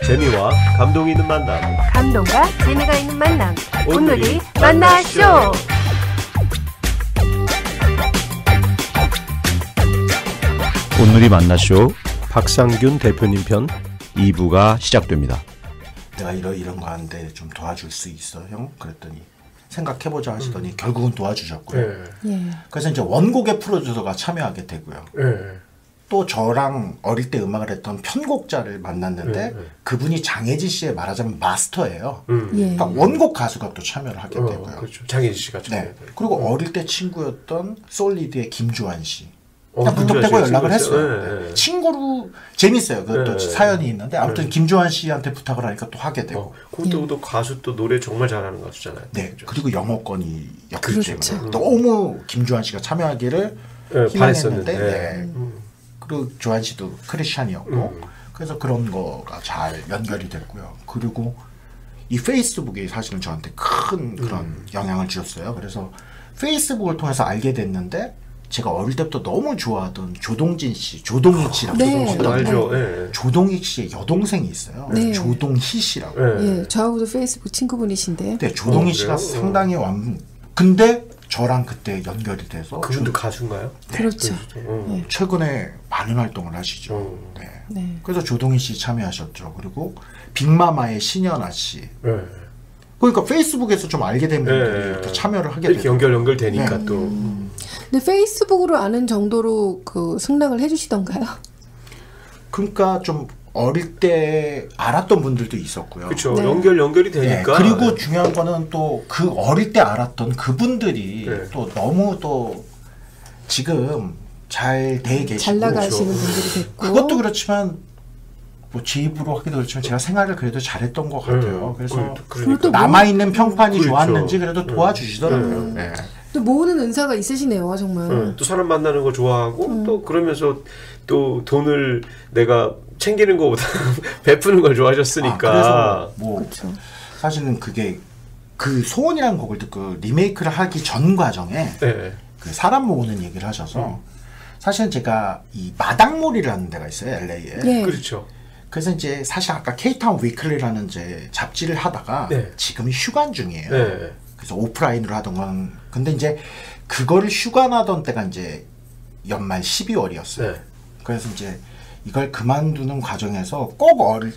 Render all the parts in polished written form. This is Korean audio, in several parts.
재미와 감동이 있는 만남. 감동과 재미가 있는 만남. 오늘이 만나쇼. 오늘이 만나쇼 박상균 대표님 편 2부가 시작됩니다. 내가 이런 거 하는데 좀 도와줄 수 있어 형? 그랬더니 생각해보자 하시더니 결국은 도와주셨고요. 예. 그래서 이제 원곡의 프로듀서가 참여하게 되고요. 또 저랑 어릴 때 음악을 했던 편곡자를 만났는데 그분이 장혜진 씨의 말하자면 마스터예요. 예. 그러니까 원곡 가수가 또 참여를 하게 되고요. 그렇죠. 장혜진 씨가 네. 그리고 어릴 때 친구였던 솔리드의 김주환 씨. 그냥 부탁되고 연락을 했어요. 네. 친구로 재밌어요. 그것도 사연이 있는데 아무튼 김주환 씨한테 부탁을 하니까 또 하게 되고. 그것도 가수 또 노래 정말 잘하는 가수잖아요. 네. 그렇죠? 그리고 영어권이었기 그렇죠. 때문에 너무 김주환 씨가 참여하기를 희망했는데 네. 그리고 조한 씨도 크리스찬이었고 그래서 그런 거가 잘 연결이 됐고요. 그리고 이 페이스북이 사실은 저한테 큰 그런 영향을 주었어요. 그래서 페이스북을 통해서 알게 됐는데 제가 어릴 때부터 너무 좋아하던 조동진 씨, 조동익 씨라고 알죠. 조동익 씨의 여동생이 있어요. 네. 조동희 씨라고. 예, 저하고도 페이스북 친구분이신데. 네, 조동희 씨가 상당히 근데 저랑 그때 연결이 돼서 그분도 가수인가요? 네. 그렇죠. 최근에 많은 활동을 하시죠. 네. 네. 그래서 조동희 씨 참여하셨죠. 그리고 빅마마의 신현아 씨. 그러니까 페이스북에서 좀 알게 된 분들이 이렇게 참여를 하게 이렇게 되죠. 연결되니까 네. 또. 근데 페이스북으로 아는 정도로 그 승낙을 해주시던가요? 그러니까 좀 어릴 때 알았던 분들도 있었고요. 그렇죠. 네. 연결이 네. 되니까. 그리고 중요한 거는 또 그 어릴 때 알았던 그분들이 또 너무 또 지금 잘 돼 계시고 잘 나가시는 분들이 됐고. 그것도 그렇지만 뭐 제 입으로 하기도 그렇지만 제가 생활을 그래도 잘했던 것 같아요. 그래서 그러니까. 남아있는 평판이 그렇죠. 좋았는지 그래도 도와주시더라고요. 네. 또 모으는 은사가 있으시네요, 정말. 또 사람 만나는 거 좋아하고 또 그러면서 또 돈을 내가 챙기는 것보다 베푸는 걸 좋아하셨으니까. 그래서 뭐 그렇죠. 사실은 그게 그 소원이라는 곡을 듣고 리메이크를 하기 전 과정에 그 사람 모으는 얘기를 하셔서 사실은 제가 이 마당몰이라는 데가 있어요, LA에. 예. 그렇죠. 그래서 이제 사실 아까 케이타운 위클리라는 이제 잡지를 하다가 지금 휴관 중이에요. 그래서 오프라인으로 하던 건 근데 이제 그거를 휴관하던 때가 이제 연말 12월이었어요. 그래서 이제 이걸 그만두는 과정에서 꼭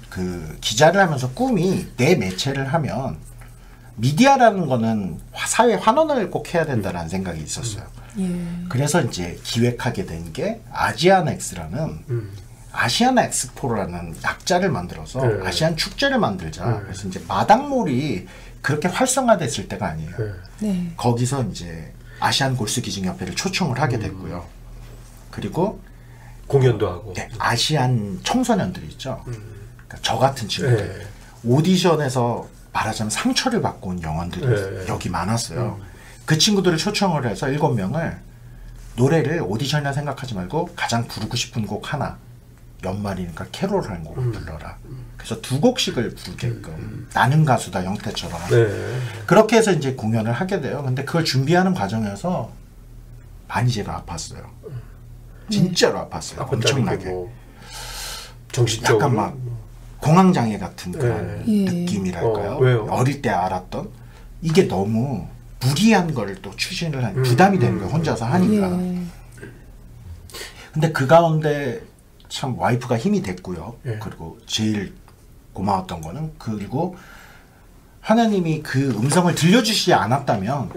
그 기자를 하면서 꿈이 내 매체를 하면 미디어라는 거는 사회 환원을 꼭 해야 된다는 생각이 있었어요. 그래서 이제 기획하게 된 게 아시안엑스라는 아시안 엑스포라는 약자를 만들어서 아시안 축제를 만들자. 그래서 이제 마당몰이 그렇게 활성화됐을 때가 아니에요. 네. 거기서 이제 아시안 골수 기증협회를 초청을 하게 됐고요. 그리고 공연도 하고. 네, 아시안 청소년들이 있죠. 그러니까 저 같은 친구들 오디션에서 말하자면 상처를 받고 온 영혼들이 여기 많았어요. 그 친구들을 초청을 해서 7명을 노래를 오디션이라 생각하지 말고 가장 부르고 싶은 곡 하나 연말이니까 캐롤하는 곡을 불러라. 그래서 2곡씩을 부르게끔 나는 가수다 형태처럼 그렇게 해서 이제 공연을 하게 돼요. 근데 그걸 준비하는 과정에서 많이 제가 아팠어요. 진짜로 아팠어요. 엄청나게. 뭐 정신적으로 약간 막 공황장애 같은 그런 예. 느낌이랄까요? 왜요? 어릴 때 알았던 이게 너무 무리한 거를 또 추진을 하니 부담이 되는 거예요. 혼자서 하니까. 근데 그 가운데 참 와이프가 힘이 됐고요. 그리고 제일 고마웠던 거는 그리고 하나님이 그 음성을 들려주시지 않았다면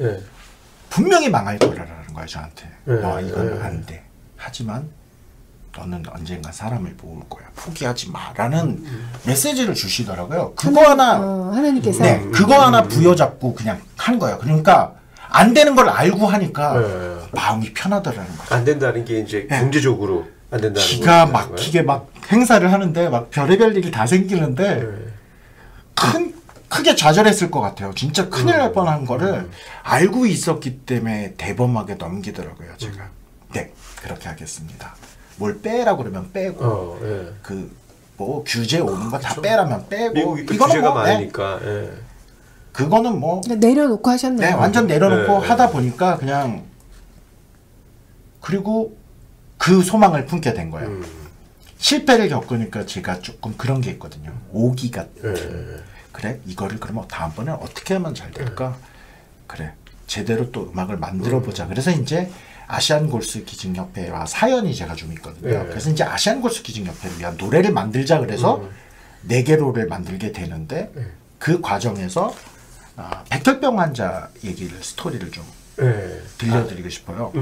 분명히 망할 거라는 거예요. 저한테. 너 이건 안 돼. 하지만 너는 언젠가 사람을 모을 거야. 포기하지 마라는 메시지를 주시더라고요. 그거 하나님께서 네, 그거 하나 부여잡고 그냥 한 거예요. 그러니까 안 되는 걸 알고 하니까 마음이 편하더라는 거죠. 안 된다는 게 이제 경제적으로 안 된다는 기가 막히게 막 행사를 하는데 막 별의별 일이 다 생기는데 크게 좌절했을 것 같아요. 진짜 큰일 날 뻔한 거를 알고 있었기 때문에 대범하게 넘기더라고요. 제가. 네, 그렇게 하겠습니다. 뭘 빼라고 그러면 빼고 그 뭐 규제 오는 거 다 빼라면 빼고 미국이 또 이거는 규제가 뭐, 많으니까 그거는 뭐 내려놓고 하셨네요. 네, 완전 내려놓고 하다 보니까 그냥 그리고 그 소망을 품게 된 거예요. 실패를 겪으니까 제가 조금 그런 게 있거든요. 오기 같은. 그래 이거를 그러면 다음번에 어떻게 하면 잘 될까? 그래 제대로 또 음악을 만들어 보자. 그래서 이제 아시안 골수 기증협회와 사연이 제가 좀 있거든요. 그래서 이제 아시안 골수 기증협회를 위한 노래를 만들자 그래서 4개로를 만들게 되는데 그 과정에서 백혈병 환자 얘기를 스토리를 좀 들려드리고 싶어요.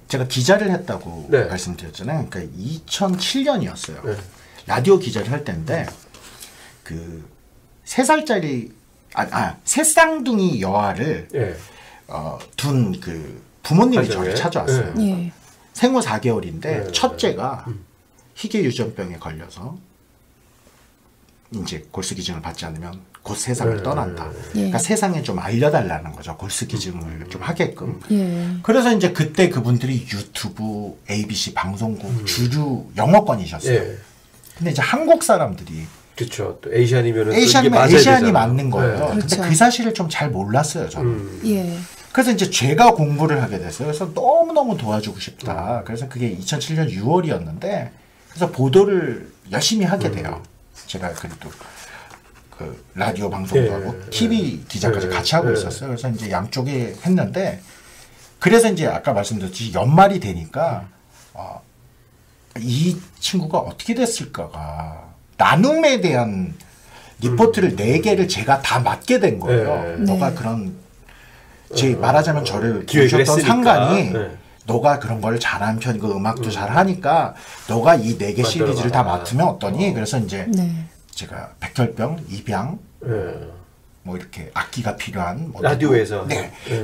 제가 기자를 했다고 말씀드렸잖아요. 그러니까 2007년이었어요. 라디오 기자를 할 때인데 그 3살짜리 새 쌍둥이 여아를 둔 그 부모님이 저를 찾아왔어요. 생후 4개월인데 첫째가 희귀 유전병에 걸려서 이제 골수 기증을 받지 않으면 곧 세상을 떠난다. 그러니까 세상에 좀 알려달라는 거죠. 골수 기증을 좀 하게끔. 그래서 이제 그때 그분들이 유튜브, ABC 방송국 주류 영어권이셨어요. 근데 이제 한국 사람들이 그렇죠. 또 에이시안이면은 에이시안이 맞는 거예요. 그렇죠. 근데 그 사실을 좀 잘 몰랐어요, 저는. 그래서 이제 제가 공부를 하게 됐어요. 그래서 너무너무 도와주고 싶다. 그래서 그게 2007년 6월이었는데 그래서 보도를 열심히 하게 돼요. 제가 그래도 그 라디오 방송도 하고 TV 기자까지 같이 하고 있었어요. 그래서 이제 양쪽에 했는데 그래서 이제 아까 말씀드렸듯이 연말이 되니까 이 친구가 어떻게 됐을까가 나눔에 대한 리포트를 4개를 제가 다 맡게 된 거예요. 너가 그런 말하자면 저를 기획했던 상관이 너가 그런 걸 잘하는 편이고 음악도 잘하니까 너가 이 4개 시리즈를 다 맡으면 어떠니? 그래서 이제 제가 백혈병, 입양 뭐 이렇게 악기가 필요한 뭐 라디오에서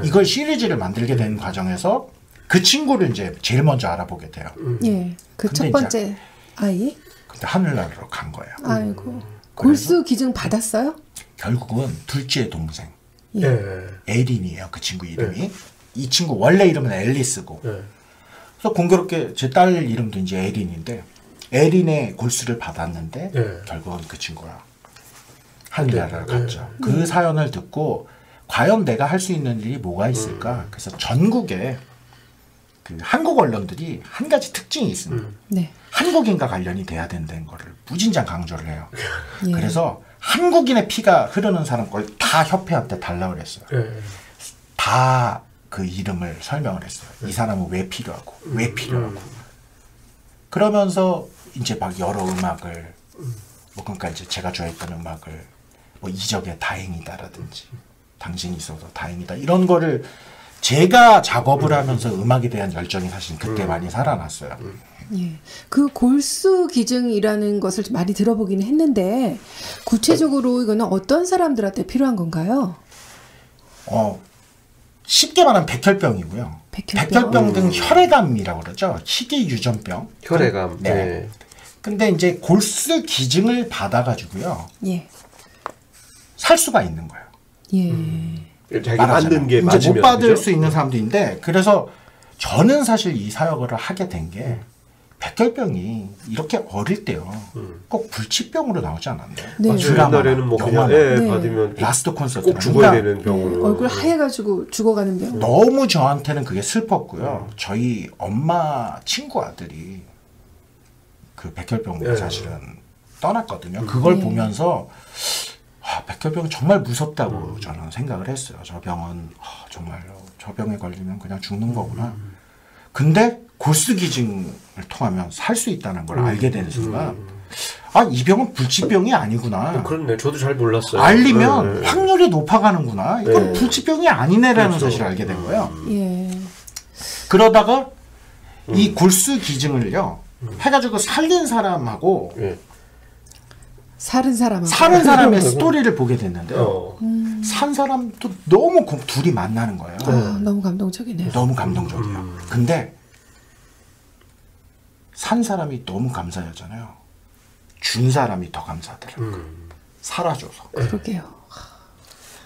이걸 시리즈를 만들게 된 과정에서 그 친구를 이제 제일 먼저 알아보게 돼요. 그 첫 번째 아이? 근데 하늘나라로 간 거예요. 아이고. 골수 기증 받았어요? 결국은 둘째 동생 에린이에요. 그 친구 이름이. 이 친구 원래 이름은 앨리스고. 그래서 공교롭게 제 딸 이름도 이제 에린인데 에린의 골수를 받았는데 결국은 그 친구가 하늘나라를 갔죠. 그 사연을 듣고 과연 내가 할 수 있는 일이 뭐가 있을까? 그래서 전국에 그 한국 언론들이 한 가지 특징이 있습니다. 한국인과 관련이 돼야 된다는 거를 무진장 강조를 해요. 그래서 한국인의 피가 흐르는 사람 걸 다 협회한테 달라고 그랬어요. 다 그 이름을 설명을 했어요. 이 사람은 왜 필요하고 왜 필요하고. 그러면서 이제 막 여러 음악을 뭐 그러니까 이제 제가 좋아했던 음악을 뭐 이적의 다행이다라든지 당신이 있어서 다행이다 이런 거를 제가 작업을 하면서 음악에 대한 열정이 사실 그때 많이 살아났어요. 그 골수 기증이라는 것을 많이 들어보기는 했는데 구체적으로 이거는 어떤 사람들한테 필요한 건가요? 쉽게 말하면 백혈병이고요. 백혈병 등 혈액암이라고 그러죠. 희귀 유전병. 혈액암. 근데 이제 골수 기증을 받아가지고요. 살 수가 있는 거예요. 자기 맞는 게 이제 맞으면 못 받을 그죠? 수 있는 사람들인데 그래서 저는 사실 이 사역을 하게 된 게 백혈병이 이렇게 어릴 때요. 꼭 불치병으로 나오지 않았나요? 옛날에는 뭐 그냥 받으면 라스트 콘서트 꼭 죽어야 되는 병으로. 얼굴 하얘가지고 죽어가는 병. 너무 저한테는 그게 슬펐고요. 저희 엄마 친구 아들이 그 백혈병으로 사실은 떠났거든요. 그걸 보면서 백혈병이 정말 무섭다고 저는 생각을 했어요. 저 병은 정말로 저 병에 걸리면 그냥 죽는 거구나. 근데 골수 기증을 통하면 살 수 있다는 걸 알게 되는 순간 이 병은 불치병이 아니구나. 그렇네. 저도 잘 몰랐어요. 알리면 확률이 높아가는구나. 이건 불치병이 아니네라는 사실을 알게 된 거예요. 그러다가 이 골수 기증을요 해가지고 살린 사람하고 사는 사람의 스토리를 보게 됐는데요. 산 사람도 너무 둘이 만나는 거예요. 너무 감동적이네요. 너무 감동적이에요. 근데 산 사람이 너무 감사하잖아요. 준 사람이 더 감사하더라고요. 살아줘서. 그러게요.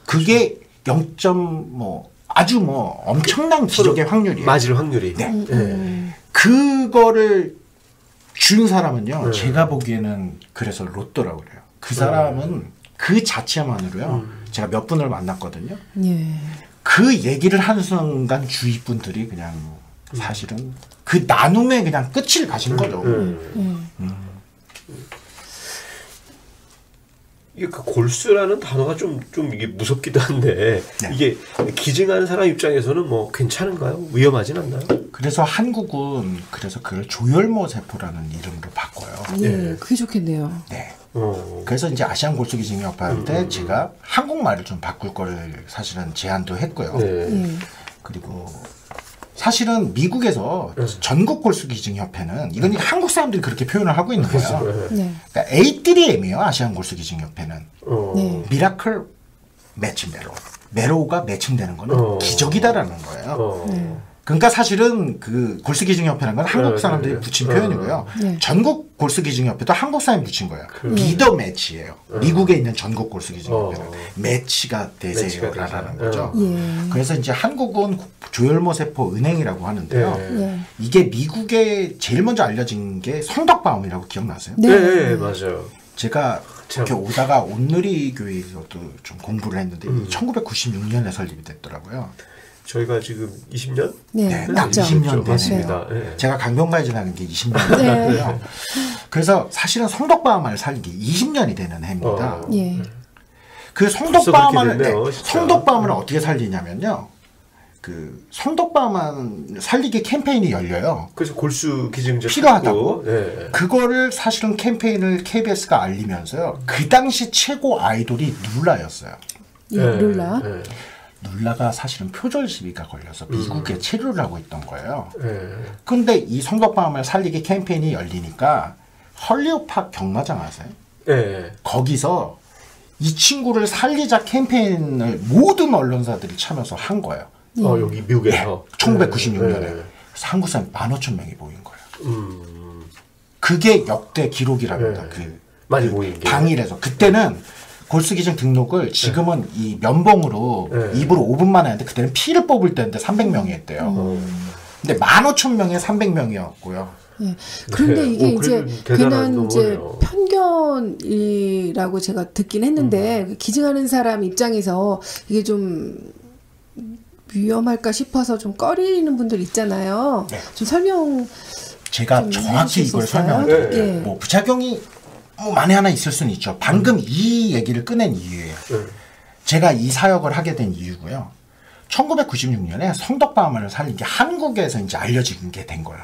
그게 0. 아주 엄청난 기적의 확률이에요. 맞을 확률이. 그거를 준 사람은요. 제가 보기에는 그래서 로또라고 그래요. 그 사람은 그 자체만으로요. 제가 몇 분을 만났거든요. 그 얘기를 하는 순간 주위 분들이 그냥 사실은 그 나눔에 그냥 끝을 가신 거죠. 이게 그 골수라는 단어가 좀 이게 무섭기도 한데 네. 이게 기증하는 사람 입장에서는 뭐 괜찮은가요? 위험하진 않나요? 그래서 한국은 그래서 그걸 조혈모 세포라는 이름으로 바꿔요. 예, 그게 좋겠네요. 네. 그래서 이제 아시안 골수기증협회한테 제가 한국말을 좀 바꿀 거를 사실은 제안도 했고요. 네. 그리고 사실은 미국에서 전국 골수기증협회는 이건 한국 사람들이 그렇게 표현을 하고 있는 거예요. 네. 그러니까 A3M이에요. 아시안 골수기증협회는. 네. 미라클 매칭 메로. 메로우가 매칭되는 거는 기적이다라는 거예요. 그러니까 사실은 그 골수기증협회라는 건 한국 사람들이 붙인 표현이고요. 네. 전국 골수기증협회도 한국 사람이 붙인 거예요. 리더 매치예요. 미국에 있는 전국 골수기증협회는 매치가 되세요라는 거죠. 예. 그래서 이제 한국은 조혈모세포 은행이라고 하는데요. 예. 이게 미국에 제일 먼저 알려진 게 성덕바움이라고 기억나세요? 네, 맞아요. 제가 참. 이렇게 오다가 온누리 교회에서도 좀 공부를 했는데 1996년에 설립이 됐더라고요. 저희가 지금 20년? 네, 딱 맞죠. 20년 됐네요. 맞습니다. 네. 제가 강변가에 지나는 게 20년 됐고요. 그래서 사실은 성덕바움을 살린 게 20년이 되는 해입니다. 예. 그 성덕바움을 됐네요, 진짜. 성덕바움을 어떻게 살리냐면요. 그 성덕바움을 살리기 캠페인이 열려요. 그래서 골수 기증자 필요하다고. 네. 그거를 사실은 캠페인을 KBS가 알리면서요. 그 당시 최고 아이돌이 룰라였어요. 예, 룰라. 네. 룰라가 사실은 표절 시비가 걸려서 미국에 체류를 하고 있던 거예요. 네. 근데 이 성덕바움을 살리기 캠페인이 열리니까 헐리우드 경마장 아세요? 네. 거기서 이 친구를 살리자 캠페인을 모든 언론사들이 참여해서 한 거예요. 여기 미국에서 1996년에. 네. 그래서 한국 사람 15,000명이 모인 거예요. 그게 역대 기록이랍니다. 네. 그 많이 모인 게. 당일에서. 그때는 골수기증 등록을 지금은 이 면봉으로 2분 5분 만에 하는데 그때는 피를 뽑을 때인데 300명이 했대요. 근데 15,000명에 300명이었고요. 예. 그런데 네. 이게 이제 대단한 괜한 이제 넘어네요. 편견이라고 제가 듣긴 했는데 기증하는 사람 입장에서 이게 좀 위험할까 싶어서 좀 꺼리는 분들 있잖아요. 네. 좀 설명 제가 좀 정확히 해주실 이걸 수 있어요? 설명드릴게요. 예. 뭐 부작용이 뭐 만에 하나 있을 수는 있죠. 방금 이 얘기를 꺼낸 이유예요. 제가 이 사역을 하게 된 이유고요. 1996년에 성덕바움을 살린 게 한국에서 이제 알려진 게 된 거예요.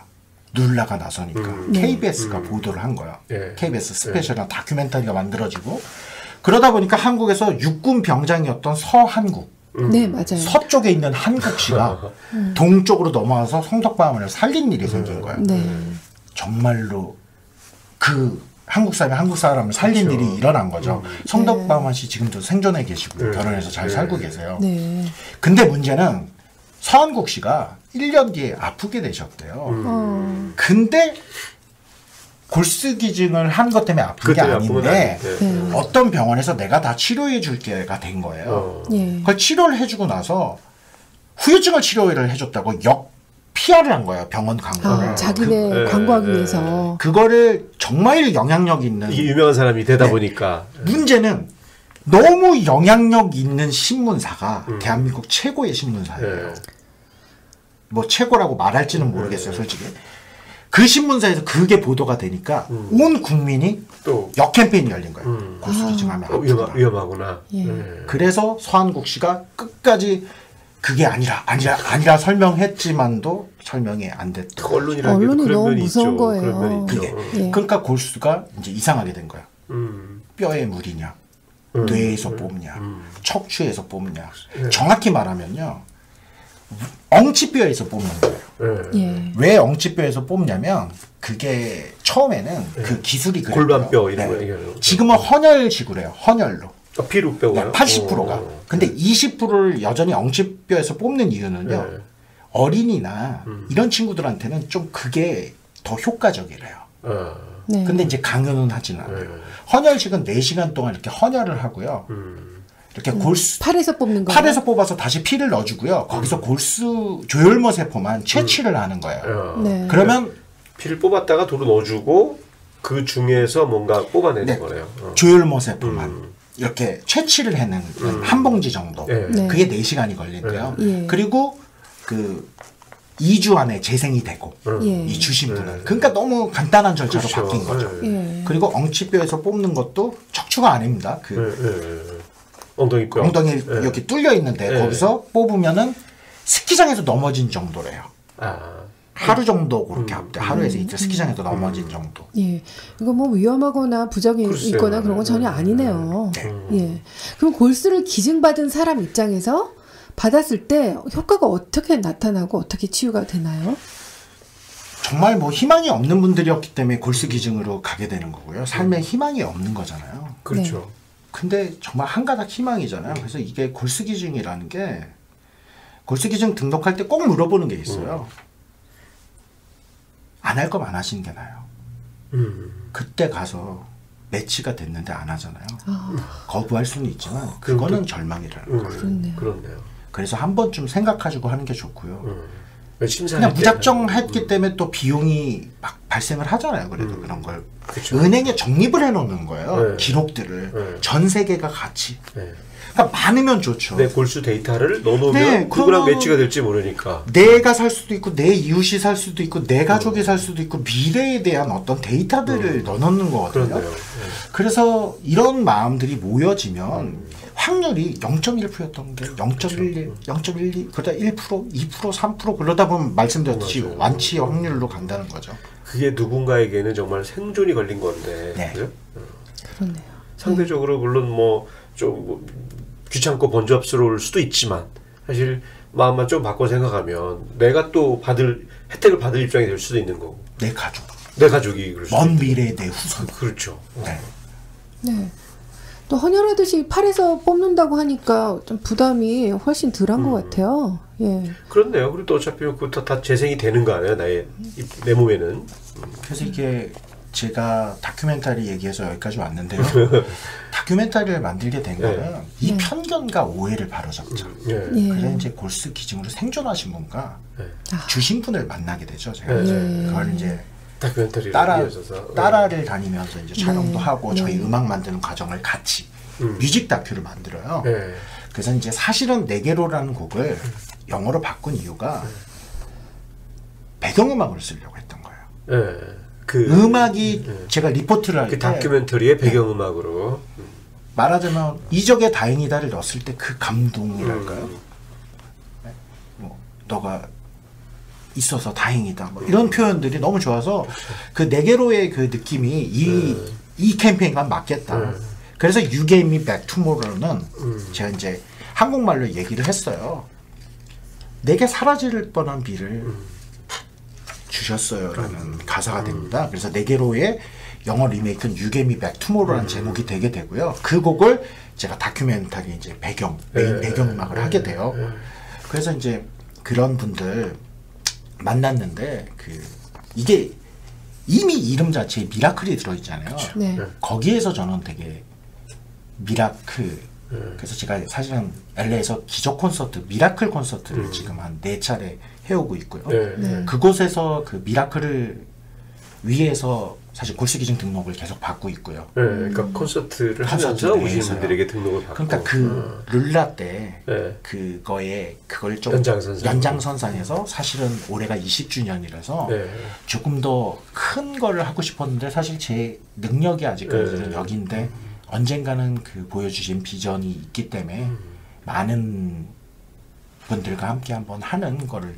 룰라가 나서니까 KBS가 보도를 한 거예요. 예. KBS 스페셜한 다큐멘터리가 만들어지고 그러다 보니까 한국에서 육군 병장이었던 서한국 네, 맞아요. 서쪽에 있는 한국 씨가 동쪽으로 넘어와서 성덕바움을 살린 일이 생긴 거예요. 네. 정말로 그 한국 사람을 살린 그렇죠. 일이 일어난 거죠. 성덕바움 씨 지금도 생존해 계시고 네. 결혼해서 잘 네. 살고 계세요. 네. 근데 문제는 서한국 씨가 1년 뒤에 아프게 되셨대요. 근데 골수기증을 한 것 때문에 아픈 게 그때 아프면 아닌데 네. 어떤 병원에서 내가 다 치료해 줄게가 된 거예요. 예. 그걸 치료를 해주고 나서 후유증을 치료를 해줬다고 PR을 한 거예요. 병원 광고를. 자기네 광고하기 위해서. 그거를 정말 영향력 있는 이게 유명한 사람이 되다 네. 보니까 문제는 너무 영향력 있는 신문사가 대한민국 최고의 신문사예요. 뭐 최고라고 말할지는 모르겠어요. 솔직히. 그 신문사에서 그게 보도가 되니까 온 국민이 또 역캠페인이 열린 거예요. 골수기증하면 아프구나. 위험하구나. 예. 그래서 서한국 씨가 끝까지 그게 아니라 설명했지만도 설명이 안 됐던 그 언론이라는 게 언론이 그런 너무 면이 무서운 있죠. 거예요. 그런 면이 있죠. 그게. 예. 그러니까 골수가 이제 이상하게 된 거야. 뼈에 물이냐, 뇌에서 뽑냐, 척추에서 뽑냐. 정확히 말하면요, 엉치뼈에서 뽑는 거예요. 예. 왜 엉치뼈에서 뽑냐면 그게 처음에는 그 기술이 그랬고요. 골반뼈 이런 거 얘기하는 지금은 헌혈식으로 해요. 헌혈로. 피로 뼈가요? 80%가. 근데 20%를 여전히 엉치뼈에서 뽑는 이유는요. 네. 어린이나 이런 친구들한테는 좀 그게 더 효과적이래요. 네. 근데 이제 강요는 하지는 않아요. 헌혈식은 4시간 동안 이렇게 헌혈을 하고요. 이렇게 팔에서 뽑는 거예요. 팔에서 뽑아서 다시 피를 넣어주고요. 거기서 골수 조혈모 세포만 채취를 하는 거예요. 네. 그러면 피를 뽑았다가 도로 넣어주고 그 중에서 뭔가 뽑아내는 네. 거네요. 조혈모 세포만 이렇게 채취를 해낸 한 봉지 정도. 네. 네. 그게 4시간이 걸린대요. 예. 그리고 그 2주 안에 재생이 되고 예. 이 주신 분은 그러니까 너무 간단한 절차로 그렇죠. 바뀐 거죠. 예. 그리고 엉치뼈에서 뽑는 것도 척추가 아닙니다. 그 엉덩이뼈. 엉덩이 이렇게 뚫려 있는데 거기서 뽑으면은 스키장에서 넘어진 정도래요. 하루 정도 그렇게 하루에서 이틀 스키장에서 넘어진 정도. 예, 이거 뭐 위험하거나 부작용이 글쎄요. 있거나 그런 건 전혀 아니네요. 예, 그럼 골수를 기증받은 사람 입장에서 받았을 때 효과가 어떻게 나타나고 어떻게 치유가 되나요? 정말 뭐 희망이 없는 분들이었기 때문에 골수 기증으로 가게 되는 거고요. 삶에 희망이 없는 거잖아요. 그렇죠. 네. 근데 정말 한 가닥 희망이잖아요. 그래서 이게 골수 기증이라는 게 골수 기증 등록할 때 꼭 물어보는 게 있어요. 안 할 거면 안 하시는 게 나아요. 그때 가서 매치가 됐는데 안 하잖아요. 거부할 수는 있지만 그거는 절망이라는 거예요. 그렇네요. 그래서 한 번쯤 생각하시고 하는 게 좋고요. 심사할 그냥 무작정 했기 때문에 또 비용이 막 발생을 하잖아요. 그래도 그런 걸 그쵸. 은행에 적립을 해놓는 거예요. 네. 기록들을 네. 전 세계가 같이. 네. 그러니까 많으면 좋죠. 내 골수 데이터를 넣어놓으면 네, 누구랑 그러면 매치가 될지 모르니까. 내가 살 수도 있고 내 이웃이 살 수도 있고 내 가족이 살 수도 있고 미래에 대한 어떤 데이터들을 넣어놓는 거거든요. 그렇네요. 그래서 이런 마음들이 모여지면 확률이 0.1%였던 게 0.11, 0.12, 그러다 1%, 2%, 3% 그러다 보면 말씀드렸듯이 맞아요. 완치의 확률로 간다는 거죠. 그게 누군가에게는 정말 생존이 걸린 건데. 네. 그죠? 그렇네요. 상대적으로 물론 좀 귀찮고 번잡스러울 수도 있지만 사실 마음만 좀 바꿔 생각하면 내가 또 혜택을 받을 입장이 될 수도 있는 거고 내 가족, 내 가족이 그럴 수도 먼 있고. 미래의 내 후손. 그렇죠. 네. 네. 또 헌혈하듯이 팔에서 뽑는다고 하니까 좀 부담이 훨씬 덜한 것 같아요. 예. 그렇네요. 그리고 또 어차피 그것도 다 재생이 되는 거 아니에요? 내 몸에는. 그래서 이게 제가 다큐멘터리 얘기해서 여기까지 왔는데요. 다큐멘터리를 만들게 된 거는 이 편견과 오해를 바로잡자. 예. 그래서 이제 골수 기증으로 생존하신 분과 주신 분을 만나게 되죠. 제가 그걸 이제 다큐멘터리를 따라를 다니면서 이제 촬영도 네. 하고 저희 음악 만드는 과정을 같이 뮤직 다큐를 만들어요. 네. 그래서 이제 사실은 네게로라는 곡을 영어로 바꾼 이유가 배경음악을 쓰려고 했던 거예요. 네. 그 음악이 제가 리포트를 할 그 때 다큐멘터리의 배경음악으로 말하자면 이적의 다행이다를 넣었을 때 그 감동이랄까요? 뭐 너가 있어서 다행이다. 뭐 이런 표현들이 너무 좋아서 그 네게로의 그 느낌이 이 캠페인과 맞겠다. 그래서 You Gave Me Back Tomorrow는 제가 이제 한국말로 얘기를 했어요. 내게 사라질 뻔한 비를 주셨어요라는 가사가 됩니다. 그래서 네게로의 영어 리메이크는 You Gave Me Back Tomorrow라는 제목이 되게 되고요. 그 곡을 제가 다큐멘터리 이제 메인 배경음악을 하게 돼요. 그래서 이제 그런 분들 만났는데 이게 이미 이름 자체에 미라클이 들어있잖아요. 네. 거기에서 저는 되게 미라클 그래서 제가 사실은 LA에서 기적 콘서트 미라클 콘서트를 지금 한 4차례 해오고 있고요. 그곳에서 그 미라클을 위해서 사실 골수 기증 등록을 계속 받고 있고요. 그러니까 콘서트를 하면서 오신 분들에게 등록을 받고. 그러니까 그 룰라 때 그걸 좀 연장선상에서 사실은 올해가 20주년이라서 조금 더 큰 거를 하고 싶었는데 사실 제 능력이 아직까지는 여기인데 언젠가는 그 보여주신 비전이 있기 때문에 많은 분들과 함께 한번 하는 거를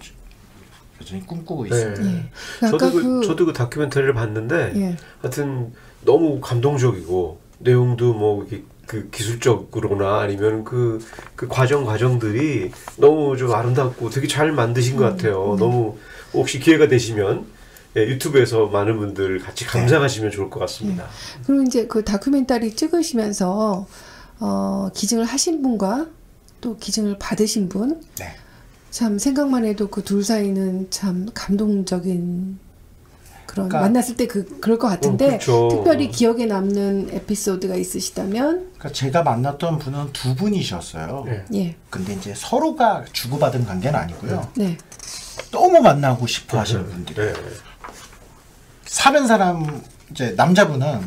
여전히 꿈꾸고 있습니다. 저도 그 다큐멘터리를 봤는데 하여튼 너무 감동적이고 내용도 뭐 그 기술적으로나 아니면 그 과정들이 너무 좀 아름답고 되게 잘 만드신 것 같아요. 너무 혹시 기회가 되시면 유튜브에서 많은 분들 같이 감상하시면 좋을 것 같습니다. 그럼 이제 그 다큐멘터리 찍으시면서 기증을 하신 분과 또 기증을 받으신 분 참 생각만 해도 그 둘 사이는 참 감동적인 그런 만났을 때 그럴 것 같은데 특별히 기억에 남는 에피소드가 있으시다면? 그러니까 제가 만났던 분은 두 분이셨어요. 근데 이제 서로가 주고받은 관계는 아니고요. 너무 만나고 싶어 하시는 분들이에요. 사는 사람 이제 남자분은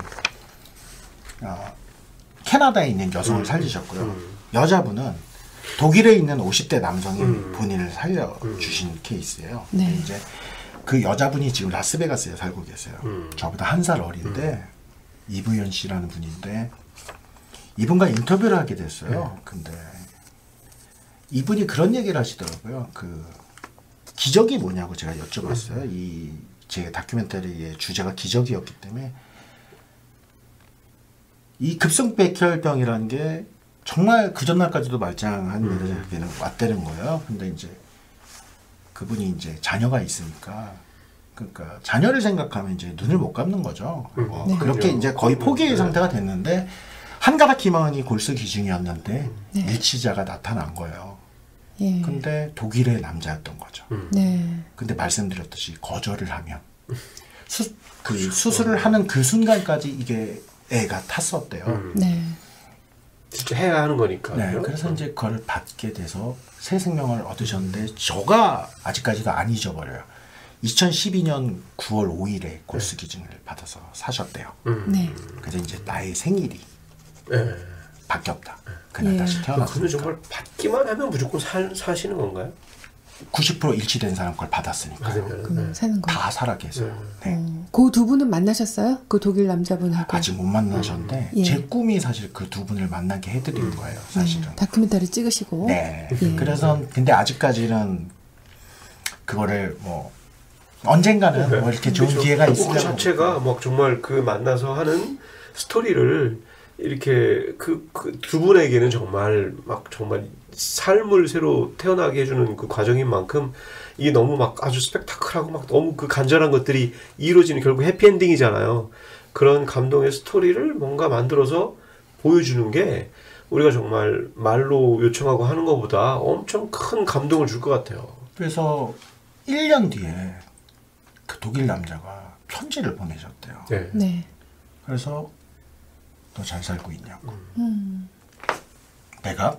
캐나다에 있는 여성을 살리셨고요. 여자분은 독일에 있는 50대 남성이 본인을 살려주신 케이스예요. 네. 근데 이제 그 여자분이 지금 라스베가스에 살고 계세요. 저보다 한 살 어린데 이부연 씨라는 분인데 이분과 인터뷰를 하게 됐어요. 근데 이분이 그런 얘기를 하시더라고요. 그 기적이 뭐냐고 제가 여쭤봤어요. 이 제 다큐멘터리의 주제가 기적이었기 때문에 이 급성백혈병이라는 게 정말 그 전날까지도 말짱한 일을 왔다는 거예요. 근데 이제 그분이 이제 자녀가 있으니까 그러니까 자녀를 생각하면 이제 눈을 못 감는 거죠. 네. 그렇게 이제 거의 포기 상태가 됐는데 한 가닥 희망이 골수 기증이었는데 네. 일치자가 나타난 거예요. 예. 근데 독일의 남자였던 거죠. 네. 근데 말씀드렸듯이 거절을 하면 그 수술을 하는 그 순간까지 이게 애가 탔었대요. 네. 진짜 해야 하는 거니까. 네, 그래서 이제 그걸 받게 돼서 새 생명을 얻으셨는데 저가 아직까지도 안 잊어버려요. 2012년 9월 5일에 골수 기증을 받아서 사셨대요. 네. 그래서 이제 나의 생일이 네. 바뀌었다. 그날 다시 태어났으니까. 근데 정말 받기만 하면 무조건 사시는 건가요? 90% 일치된 사람 걸 받았으니까. 그러면 사는 거. 다 살아 계세요. 네. 그 두 분은 만나셨어요? 그 독일 남자분하고? 아직 못 만나셨는데 예. 제 꿈이 사실 그 두 분을 만나게 해드린 거예요. 사실은. 다큐멘터리 찍으시고. 네. 예. 그래서 근데 아직까지는 그거를 뭐 언젠가는 뭐 이렇게 좋은 기회가 그 있으면 자체가 막 정말 그 만나서 하는 스토리를 이렇게 그 두 분에게는 정말 막 정말 삶을 새로 태어나게 해주는 그 과정인 만큼 이게 너무 막 아주 스펙타클하고 막 너무 그 간절한 것들이 이루어지는 결국 해피엔딩이잖아요. 그런 감동의 스토리를 뭔가 만들어서 보여주는 게 우리가 정말 말로 요청하고 하는 것보다 엄청 큰 감동을 줄 것 같아요. 그래서 1년 뒤에 그 독일 남자가 편지를 보내셨대요. 네. 네. 그래서 너 잘 살고 있냐고. 내가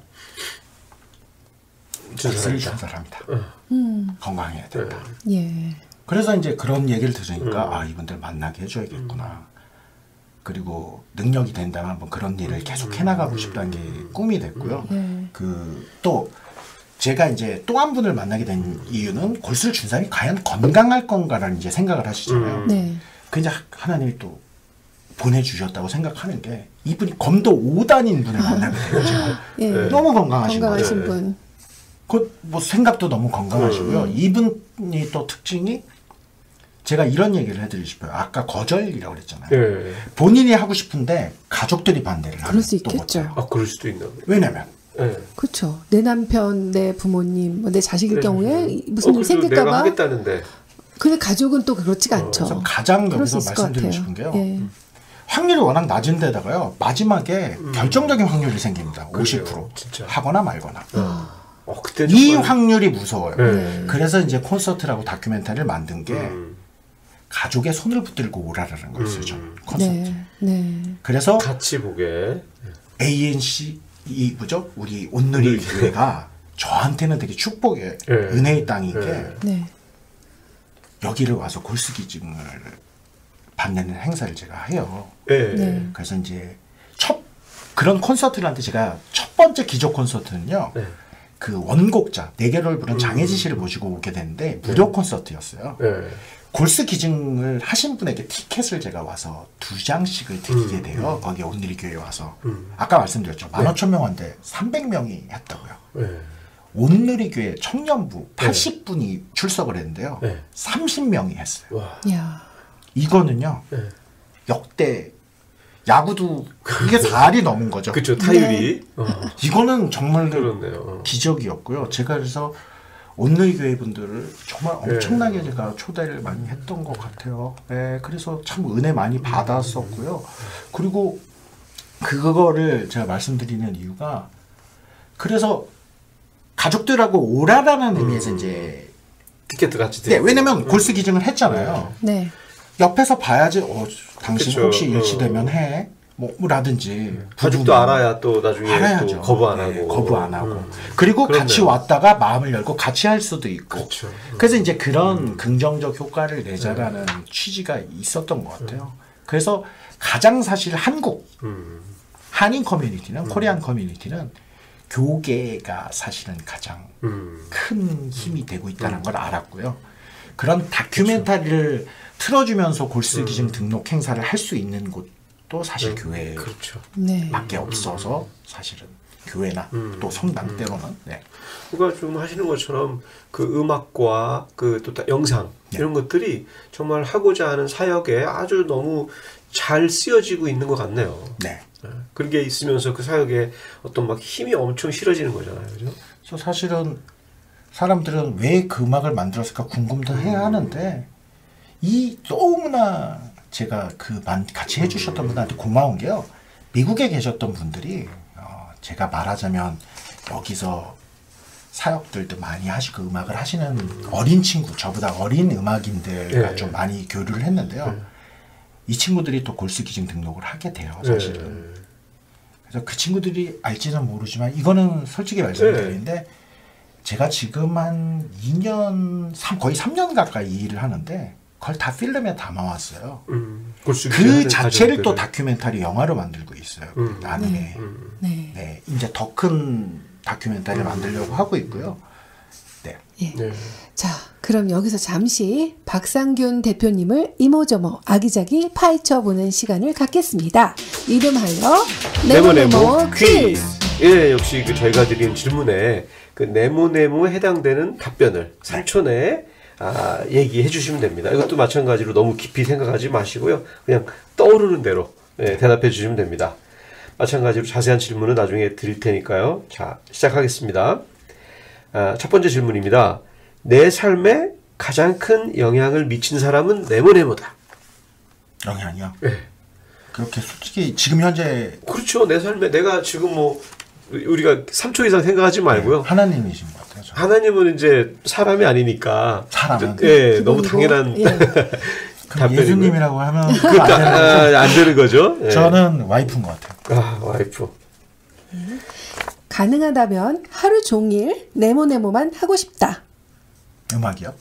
빚을 준 사람이다. 건강해야 된다. 예. 그래서 이제 그런 얘기를 들으니까 아 이분들 만나게 해줘야겠구나. 그리고 능력이 된다면 한번 그런 일을 계속 해나가고 싶다는 게 꿈이 됐고요. 그 또 제가 이제 또 한 분을 만나게 된 이유는 골수를 준 사람이 과연 건강할 건가라는 이제 생각을 하시잖아요. 네. 그 이제 하나님이 또 보내주셨다고 생각하는 게 이분이 검도 5단인 분을 만나게 돼요. 제가. 예. 너무 건강하신 건강하신 거예요. 분. 그 뭐 생각도 너무 건강하시고요. 이분이 또 특징이 제가 이런 얘기를 해드리고 싶어요. 아까 거절이라고 그랬잖아요. 네. 본인이 하고 싶은데 가족들이 반대를 하면 그럴 수 또 있겠죠. 못해요. 아 그럴 수도 있나? 왜냐면 네. 그렇죠. 내 남편, 내 부모님, 뭐 내 자식일 경우에 무슨 일 생길까봐. 내가 하겠다는데. 근데 가족은 또 그렇지가 않죠. 그래서 가장 그럴 수 여기서 있을 것 말씀드리고 같아요. 싶은 게요. 예. 확률이 워낙 낮은 데다가요. 마지막에 결정적인 확률이 생깁니다. 50% 진짜. 하거나 말거나. 그때 이 확률이 무서워요. 네. 그래서 이제 콘서트라고 다큐멘터리를 만든 게 가족의 손을 붙들고 오라라는 거였어요. 저는 콘서트. 네. 네. 그래서 같이 보게. ANC 이 뭐죠? 우리 온누리 교회가 저한테는 되게 축복의 은혜의 땅인 게 네. 여기를 와서 골수 기증을 받는 행사를 제가 해요. 네. 네. 그래서 이제 그런 콘서트를 한테 제가 첫 번째 기적 콘서트는요. 네. 그 원곡자 4개를 부른 장혜지 씨를 모시고 오게 됐는데 무료 콘서트였어요. 네. 골수 기증을 하신 분에게 티켓을 제가 와서 2장씩을 드리게 돼요. 거기 온누리 교회에 와서. 아까 말씀드렸죠. 15,000명한테 300명이 했다고요. 네. 온누리 교회 청년부 80분이 출석을 했는데요. 30명이 했어요. 와. 야. 이거는요. 네. 역대 야구도 이게 4할이 넘은 거죠. 그렇죠. 타율이. 이거는 정말 그렇네요. 기적이었고요. 제가 그래서 온누리 교회 분들을 정말 엄청나게 제가 초대를 많이 했던 것 같아요. 네, 그래서 참 은혜 많이 받았었고요. 그리고 그거를 제가 말씀드리는 이유가 그래서 가족들하고 오라라는 의미에서 이제 티켓도 같이 네, 왜냐면 골수 기증을 했잖아요. 네. 옆에서 봐야지 당신 그쵸. 혹시 일치되면 해. 뭐라든지 가족도 알아야 또 나중에 알아야죠. 또 거부 안 하고. 네, 거부 안 하고. 그리고 그렇네요. 같이 왔다가 마음을 열고 같이 할 수도 있고. 그렇죠. 그래서 이제 그런 긍정적 효과를 내자라는 취지가 있었던 것 같아요. 그래서 가장 사실 한인 커뮤니티는 코리안 커뮤니티는 교계가 사실은 가장 큰 힘이 되고 있다는 걸 알았고요. 그런 다큐멘터리를 틀어주면서 골수기증 등록 행사를 할 수 있는 곳도 사실 교회 밖에 없어서 사실은 교회나 또 성당 때로는 그러니까 좀 하시는 것처럼 그 음악과 그 또 영상 이런 것들이 정말 하고자 하는 사역에 아주 너무 잘 쓰여지고 있는 것 같네요. 네. 그런 게 있으면서 그 사역에 어떤 막 힘이 엄청 실어지는 거잖아요. 그죠? 그래서 사실은 사람들은 왜 그 음악을 만들었을까 궁금도 해야 하는데 이 너무나 제가 같이 해주셨던 분들한테 고마운 게요. 미국에 계셨던 분들이 제가 말하자면 여기서 사역들도 많이 하시고 음악을 하시는 어린 친구, 저보다 어린 음악인들과 좀 많이 교류를 했는데요. 이 친구들이 또 골수기증 등록을 하게 돼요, 사실은. 그래서 그 친구들이 알지는 모르지만 이거는 솔직히 말씀드리는데 제가 지금 한 2년, 거의 3년 가까이 이 일을 하는데 그걸 다 필름에 담아왔어요. 그 자체를 또 다큐멘터리 영화로 만들고 있어요. 나중에. 이제 더 큰 다큐멘터리를 만들려고 하고 있고요. 자, 그럼 여기서 잠시 박상균 대표님을 이모저모 아기자기 파헤쳐보는 시간을 갖겠습니다. 이름하여 네모네모 퀴즈. 역시 저희가 드린 질문에 그 네모네모에 해당되는 답변을 3초 내에 얘기해 주시면 됩니다. 이것도 마찬가지로 너무 깊이 생각하지 마시고요. 그냥 떠오르는 대로 대답해 주시면 됩니다. 마찬가지로 자세한 질문은 나중에 드릴 테니까요. 자, 시작하겠습니다. 첫 번째 질문입니다. 내 삶에 가장 큰 영향을 미친 사람은 네모네모다. 영향이요? 네. 그렇게 솔직히 지금 현재 그렇죠. 내 삶에 내가 지금 우리가 3초 이상 생각하지 말고요. 하나님이신 것 같아요. 저는. 하나님은 이제 사람이 아니니까. 사람은? 너무 당연한 답변이고요. 예수님이라고 하면 안 되는 거죠. 저는 와이프인 것 같아요. 와이프. 가능하다면 하루 종일 네모네모만 하고 싶다. 음악이요?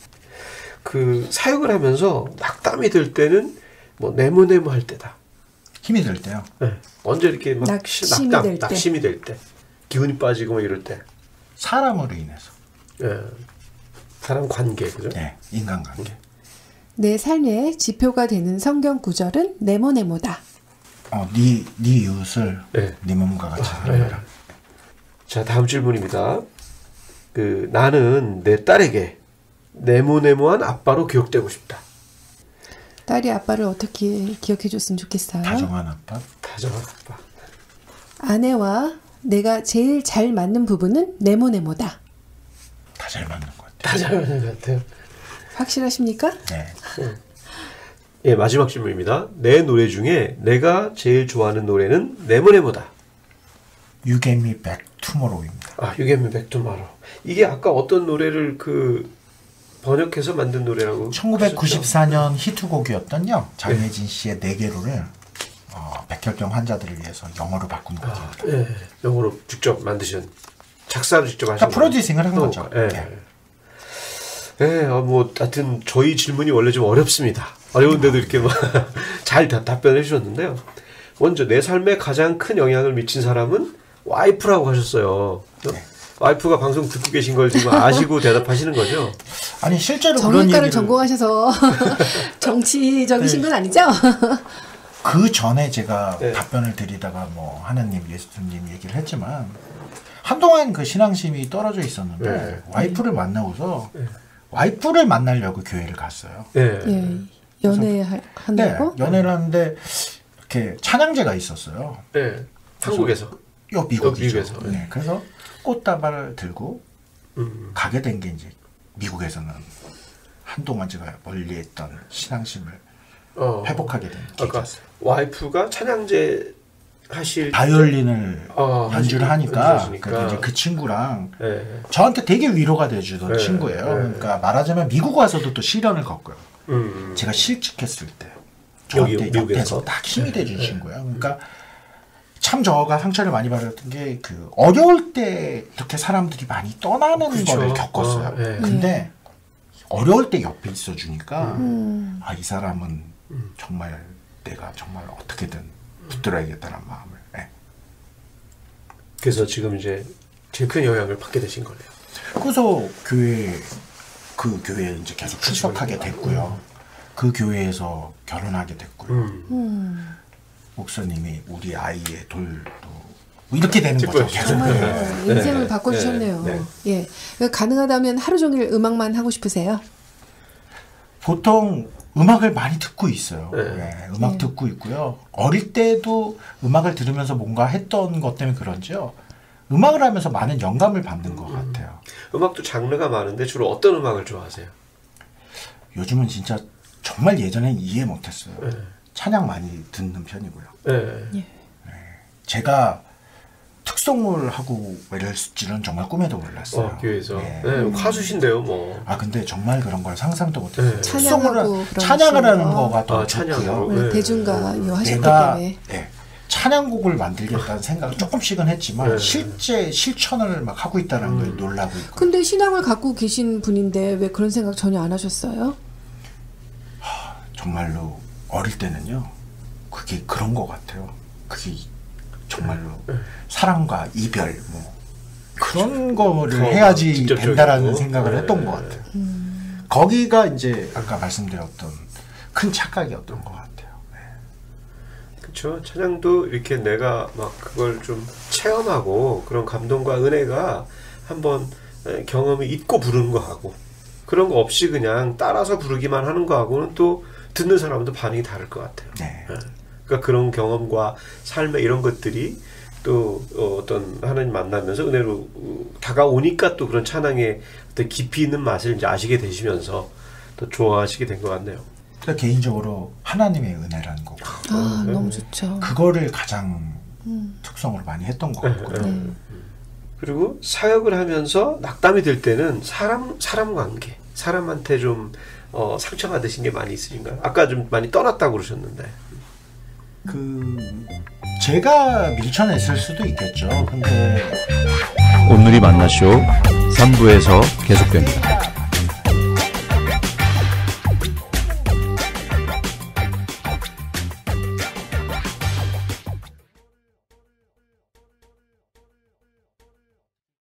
그 사역을 하면서 낙담이 들 때는 네모네모 할 때다. 힘이 들 때요? 네. 언제 이렇게 막 낙심이 될 때. 기운이 빠지고 이럴 때. 사람으로 인해서. 사람 관계, 그죠? 네, 인간관계. 내 삶의 지표가 되는 성경 구절은 네모네모다. 네 이웃을 네 몸과 같이 사랑하라. 자, 다음 질문입니다. 나는 내 딸에게 네모네모한 아빠로 기억되고 싶다. 딸이 아빠를 어떻게 기억해 줬으면 좋겠어요? 다정한 아빠. 아내와 내가 제일 잘 맞는 부분은 네모네모다. 다 잘 맞는 것 같아요. 다 잘 맞는 것 같아요. 확실하십니까? 네. 마지막 질문입니다. 내 노래 중에 내가 제일 좋아하는 노래는 네모네모다. You Get Me Back Tomorrow입니다. You Get Me Back Tomorrow. 이게 아까 어떤 노래를 번역해서 만든 노래라고? 1994년 히트곡이었던요. 장혜진 씨의 네 개로를 백혈병 환자들을 위해서 영어로 바꾼 거죠. 영어로 직접 만드신, 작사를 직접 하신 거예요. 프로듀싱을 한 거죠. 하여튼 저희 질문이 원래 좀 어렵습니다. 어려운데도 이렇게 잘 답변해 주셨는데요. 먼저 내 삶에 가장 큰 영향을 미친 사람은 와이프라고 하셨어요. 와이프가 방송 듣고 계신 걸 지금 아시고 대답하시는 거죠? 아니 실제로 정신과를 전공하셔서 정치적이신 건 아니죠? 그 전에 제가 답변을 드리다가 하나님, 예수님 얘기를 했지만 한동안 그 신앙심이 떨어져 있었는데 와이프를 만나고서 와이프를 만나려고 교회를 갔어요. 연애한다고? 연애를 하는데 이렇게 찬양제가 있었어요. 한국에서? 미국에서. 그래서 꽃다발을 들고 가게 된 게 이제 미국에서는 한동안 제가 멀리했던 신앙심을 회복하게 된 계기였어요. 와이프가 찬양제 하실 바이올린을 연주를 하니까 이제 그 친구랑 저한테 되게 위로가 돼주던 친구예요. 그러니까 말하자면 미국 와서도 또 시련을 겪고요. 제가 실직했을 때 저한테 옆에서 딱 힘이 돼준 친구예요. 그러니까 참 저가 상처를 많이 받았던 게 어려울 때 이렇게 사람들이 많이 떠나는 거를 겪었어요. 근데 어려울 때 옆에 있어주니까 이 사람은 정말 내가 정말 어떻게든 붙들어야겠다는 마음을. 그래서 지금 이제 제일 큰 영향을 받게 되신 거네요. 그래서 그 교회에 이제 계속 출석하게 됐고요. 그 교회에서 결혼하게 됐고요. 목사님이 우리 아이의 돌도 이렇게 되는 거죠. 계속. 정말 인생을 바꿔주셨네요. 예, 가능하다면 하루 종일 음악만 하고 싶으세요? 보통 음악을 많이 듣고 있어요. 음악 듣고 있고요. 어릴 때도 음악을 들으면서 뭔가 했던 것 때문에 그런지요. 음악을 하면서 많은 영감을 받는 것 같아요. 음악도 장르가 많은데 주로 어떤 음악을 좋아하세요? 요즘은 진짜 정말 예전엔 이해 못했어요. 찬양 많이 듣는 편이고요. 제가 특성을 하고 이럴지는 정말 꿈에도 몰랐어요. 교회에서. 가수신데요, 뭐. 근데 정말 그런 걸 상상도 못했어요. 찬양을 하는 거가 더 좋고요. 대중가 하셨기 때문에. 찬양곡을 만들겠다는 생각을 조금씩은 했지만 실제 실천을 막 하고 있다는 걸 놀라고 있고. 근데 신앙을 갖고 계신 분인데 왜 그런 생각 전혀 안 하셨어요? 정말로 어릴 때는요. 그게 그런 것 같아요. 그게 정말로 사랑과 이별 뭐 그런 거를 해야지 된다라는 생각을 했던 것 같아요. 거기가 이제 아까 말씀드렸던 큰 착각이었던 것 같아요. 그렇죠. 찬양도 이렇게 내가 막 그걸 좀 체험하고 그런 감동과 은혜가 한번 경험이 있고 부르는 거하고 그런 거 없이 그냥 따라서 부르기만 하는 거하고는 또 듣는 사람도 반응이 다를 것 같아요. 그러니까 그런 경험과 삶의 이런 것들이 또 어떤 하나님 만나면서 은혜로 다가오니까 또 그런 찬양의 어떤 깊이 있는 맛을 이제 아시게 되시면서 또 좋아하시게 된 것 같네요. 개인적으로 하나님의 은혜라는 거고 너무 좋죠. 그거를 가장 특성으로 많이 했던 것 같고요. 그리고 사역을 하면서 낙담이 될 때는 사람 관계, 사람한테 좀 상처받으신 게 많이 있으신가요? 아까 좀 많이 떠났다고 그러셨는데. 제가 밀쳐냈을 수도 있겠죠. 근데 오늘이 만나쇼 3부에서 계속됩니다.